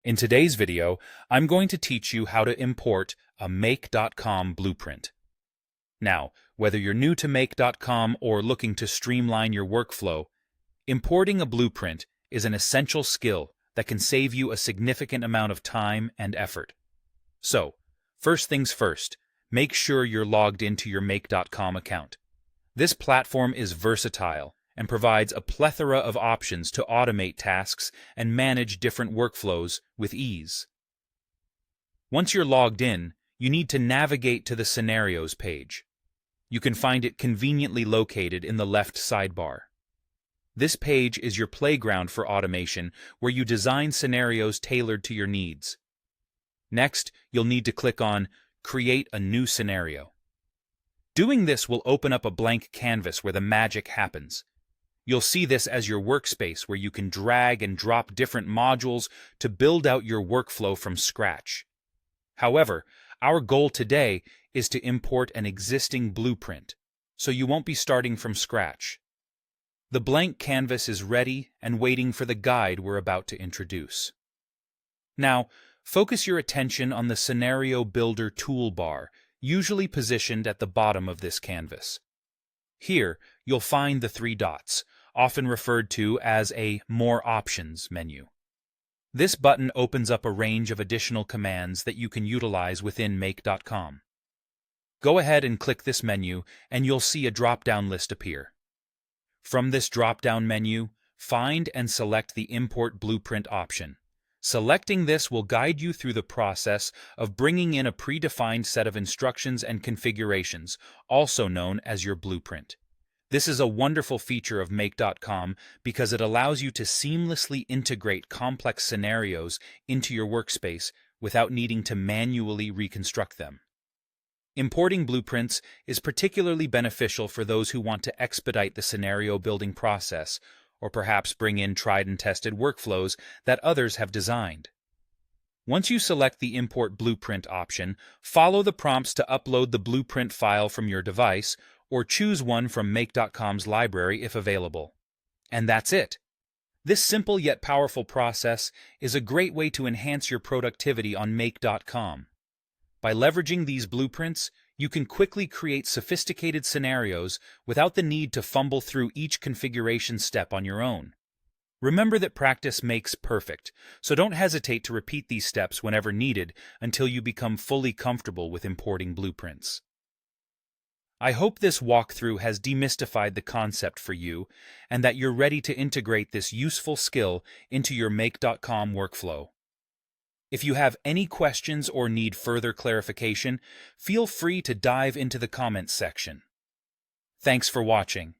In today's video, I'm going to teach you how to import a Make.com blueprint. Now, whether you're new to Make.com or looking to streamline your workflow, importing a blueprint is an essential skill that can save you a significant amount of time and effort. So, first things first, make sure you're logged into your Make.com account. This platform is versatile and provides a plethora of options to automate tasks and manage different workflows with ease. Once you're logged in, you need to navigate to the Scenarios page. You can find it conveniently located in the left sidebar. This page is your playground for automation, where you design scenarios tailored to your needs. Next, you'll need to click on Create a New Scenario. Doing this will open up a blank canvas where the magic happens. You'll see this as your workspace where you can drag and drop different modules to build out your workflow from scratch. However, our goal today is to import an existing blueprint, so you won't be starting from scratch. The blank canvas is ready and waiting for the guide we're about to introduce. Now, focus your attention on the Scenario Builder toolbar, usually positioned at the bottom of this canvas. Here, you'll find the three dots, often referred to as a More Options menu. This button opens up a range of additional commands that you can utilize within Make.com. Go ahead and click this menu, and you'll see a drop-down list appear. From this drop-down menu, find and select the Import Blueprint option. Selecting this will guide you through the process of bringing in a predefined set of instructions and configurations, also known as your blueprint. This is a wonderful feature of Make.com because it allows you to seamlessly integrate complex scenarios into your workspace without needing to manually reconstruct them. Importing blueprints is particularly beneficial for those who want to expedite the scenario building process, or perhaps bring in tried and tested workflows that others have designed. Once you select the Import Blueprint option, follow the prompts to upload the blueprint file from your device, or choose one from Make.com's library if available. And that's it. This simple yet powerful process is a great way to enhance your productivity on Make.com. By leveraging these blueprints, you can quickly create sophisticated scenarios without the need to fumble through each configuration step on your own. Remember that practice makes perfect, so don't hesitate to repeat these steps whenever needed until you become fully comfortable with importing blueprints. I hope this walkthrough has demystified the concept for you and that you're ready to integrate this useful skill into your Make.com workflow. If you have any questions or need further clarification, feel free to dive into the comments section. Thanks for watching.